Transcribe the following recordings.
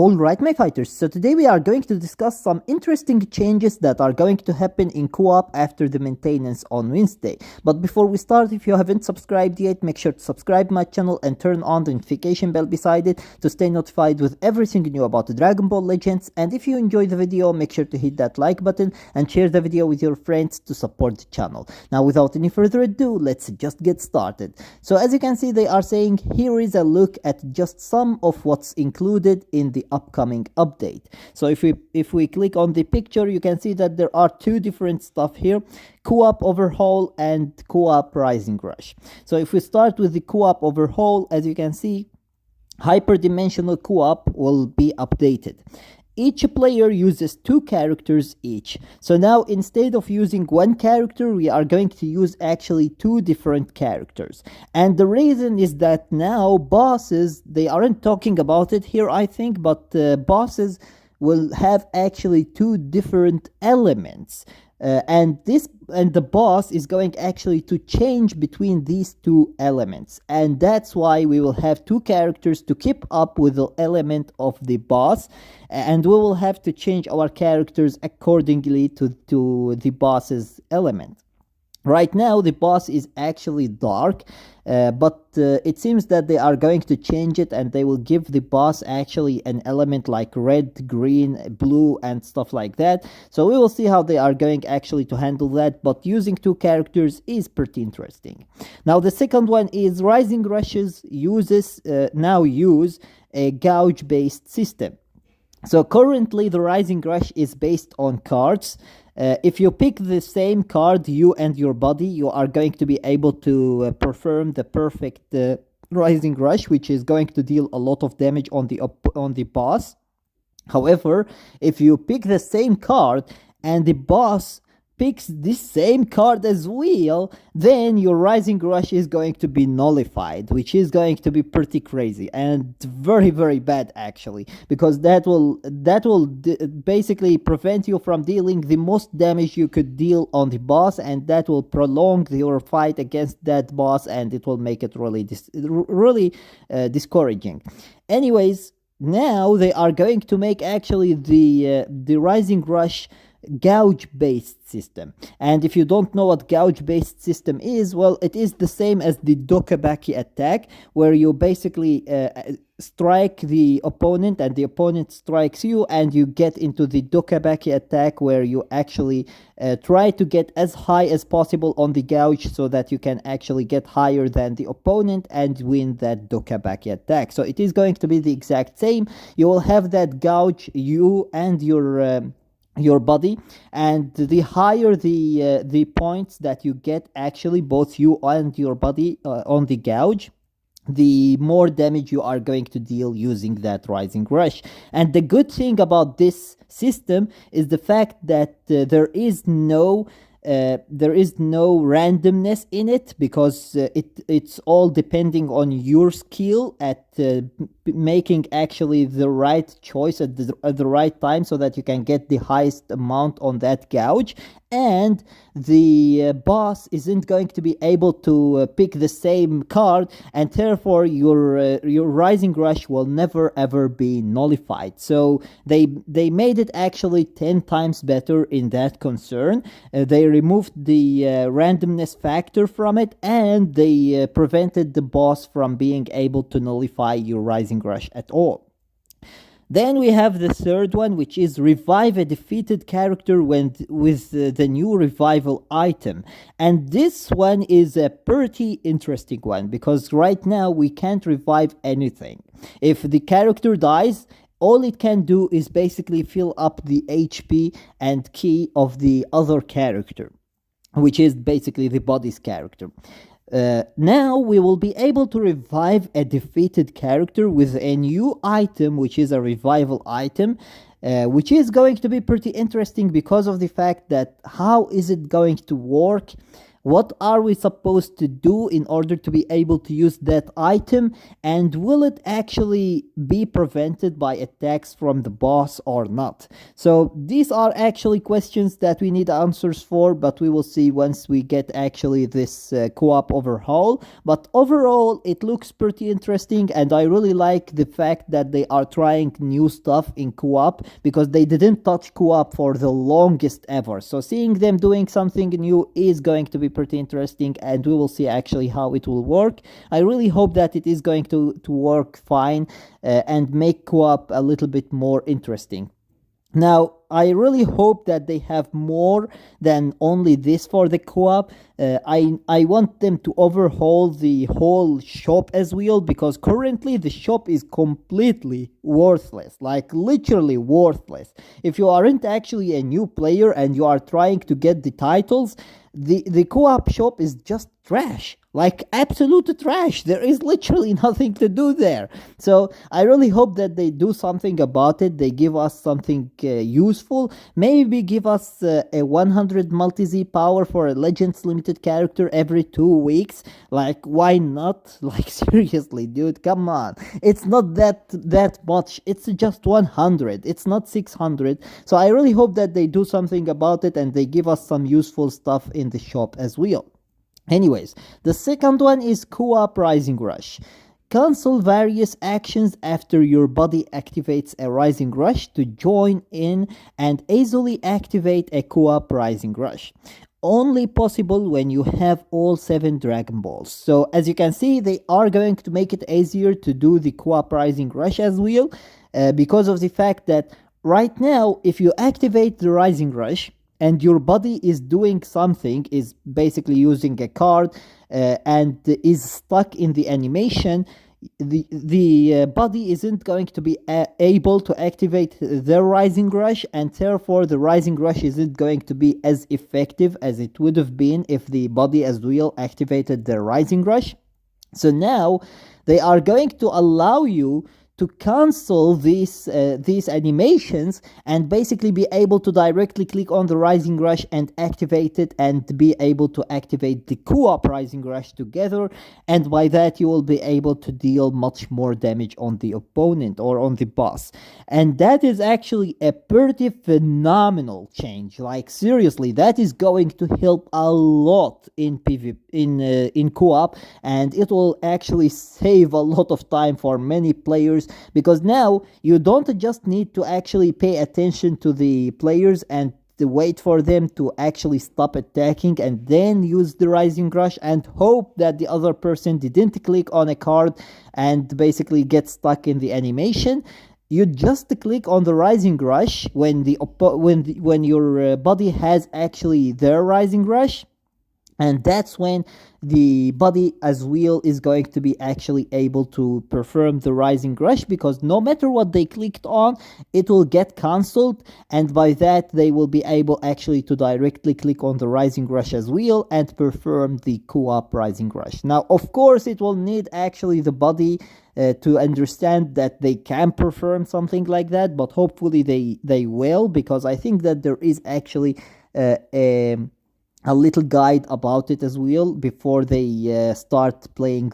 Alright my fighters, so today we are going to discuss some interesting changes that are going to happen in co-op after the maintenance on Wednesday. But before we start, if you haven't subscribed yet, make sure to subscribe my channel and turn on the notification bell beside it to stay notified with everything new about the Dragon Ball Legends. And if you enjoyed the video, make sure to hit that like button and share the video with your friends to support the channel. Now without any further ado, let's just get started. So as you can see, they are saying here is a look at just some of what's included in the upcoming update. So if we click on the picture, you can see that there are two different stuff here: Co-op Overhaul and Co-op Rising Rush. So if we start with the Co-op Overhaul, as you can see, hyperdimensional co-op will be updated. Each player uses two characters each. So now instead of using one character, we are going to use actually two different characters. And the reason is that now bosses, they aren't talking about it here, I think, but bosses will have actually two different elements. And the boss is going actually to change between these two elements, and that's why we will have two characters to keep up with the element of the boss, and we will have to change our characters accordingly to the boss's element. Right now the boss is actually dark, but it seems that they are going to change it, and they will give the boss actually an element like red, green, blue and stuff like that. So we will see how they are going actually to handle that, but using two characters is pretty interesting. Now the second one is Rising Rushes now use a gouge based system. So currently the Rising Rush is based on cards. If you pick the same card, you and your buddy, you are going to be able to perform the perfect Rising Rush, which is going to deal a lot of damage on the boss. However, if you pick the same card and the boss picks this same card as well, then your Rising Rush is going to be nullified, which is going to be pretty crazy and very, very bad actually, because that will basically prevent you from dealing the most damage you could deal on the boss, and that will prolong your fight against that boss, and it will make it really discouraging. Anyways, now they are going to make actually the Rising Rush gouge based system. And if you don't know what gouge based system is, well, it is the same as the dokabaki attack, where you basically strike the opponent and the opponent strikes you, and you get into the dokabaki attack, where you actually try to get as high as possible on the gouge so that you can actually get higher than the opponent and win that dokabaki attack. So it is going to be the exact same. You will have that gouge, you and your body, and the higher the points that you get, actually both you and your body on the gouge, the more damage you are going to deal using that Rising Rush. And the good thing about this system is the fact that there is no randomness in it, because it's all depending on your skill at making actually the right choice at the right time, so that you can get the highest amount on that gouge. And the boss isn't going to be able to pick the same card, and therefore your Rising Rush will never ever be nullified. So they made it actually 10 times better in that concern. They removed the randomness factor from it, and they prevented the boss from being able to nullify your Rising Rush at all. Then we have the third one, which is revive a defeated character with the new revival item. And this one is a pretty interesting one, because right now we can't revive anything. If the character dies, all it can do is basically fill up the HP and ki of the other character, which is basically the body's character. Now we will be able to revive a defeated character with a new item, which is a revival item, which is going to be pretty interesting because of the fact that how is it going to work? What are we supposed to do in order to be able to use that item? And will it actually be prevented by attacks from the boss or not? So these are actually questions that we need answers for, but we will see once we get actually this co-op overhaul. But overall, it looks pretty interesting, and I really like the fact that they are trying new stuff in co-op, because they didn't touch co-op for the longest ever. So seeing them doing something new is going to be pretty interesting, and we will see actually how it will work. I really hope that it is going to work fine and make co-op a little bit more interesting. Now, I really hope that they have more than only this for the co-op. I want them to overhaul the whole shop as well, because currently the shop is completely worthless, like literally worthless. If you aren't actually a new player and you are trying to get the titles, the co-op shop is just trash, like absolute trash. There is literally nothing to do there. So I really hope that they do something about it. They give us something useful. Maybe give us a 100 multi-Z power for a Legends limited character every 2 weeks. Like, why not? Like, seriously, dude, come on. It's not that much. It's just 100. It's not 600. So I really hope that they do something about it and they give us some useful stuff in the shop as well. Anyways, the second one is co-op Rising Rush. Cancel various actions after your body activates a Rising Rush to join in and easily activate a co-op Rising Rush. Only possible when you have all 7 Dragon Balls. So as you can see, they are going to make it easier to do the co-op Rising Rush as well, because of the fact that right now, if you activate the Rising Rush and your body is doing something, is basically using a card and is stuck in the animation, the body isn't going to be able to activate the Rising Rush, and therefore the Rising Rush isn't going to be as effective as it would have been if the body as well activated the Rising Rush. So now they are going to allow you to cancel these animations and basically be able to directly click on the Rising Rush and activate it, and be able to activate the co-op Rising Rush together, and by that you will be able to deal much more damage on the opponent or on the boss. And that is actually a pretty phenomenal change. Like, seriously, that is going to help a lot in PvP, in co-op, and it will actually save a lot of time for many players, because now you don't just need to actually pay attention to the players and to wait for them to actually stop attacking and then use the Rising Rush and hope that the other person didn't click on a card and basically get stuck in the animation. You just click on the Rising Rush when your body has actually their Rising Rush, and that's when the body as well is going to be actually able to perform the Rising Rush, because no matter what they clicked on, it will get cancelled, and by that they will be able actually to directly click on the Rising Rush as well and perform the co-op Rising Rush. Now, of course, it will need actually the body to understand that they can perform something like that, but hopefully they will, because I think that there is actually a little guide about it as well before they start playing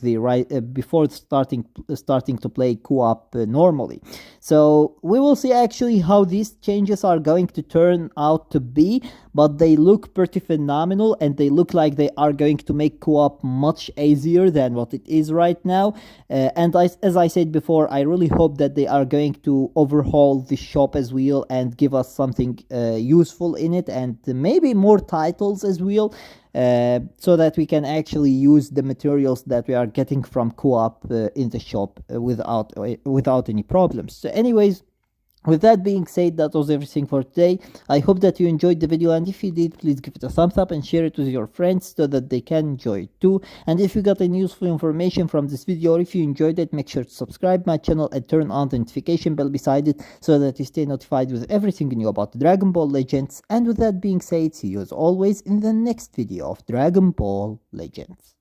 before starting to play co-op normally. So we will see actually how these changes are going to turn out to be, but they look pretty phenomenal, and they look like they are going to make co-op much easier than what it is right now. And as I said before, I really hope that they are going to overhaul the shop as well and give us something useful in it, and maybe more titles as well, so that we can actually use the materials that we are getting from co-op in the shop without any problems. So anyways, with that being said, that was everything for today. I hope that you enjoyed the video, and if you did, please give it a thumbs up and share it with your friends so that they can enjoy it too. And if you got any useful information from this video, or if you enjoyed it, make sure to subscribe my channel and turn on the notification bell beside it so that you stay notified with everything new about Dragon Ball Legends. And with that being said, see you as always in the next video of Dragon Ball Legends.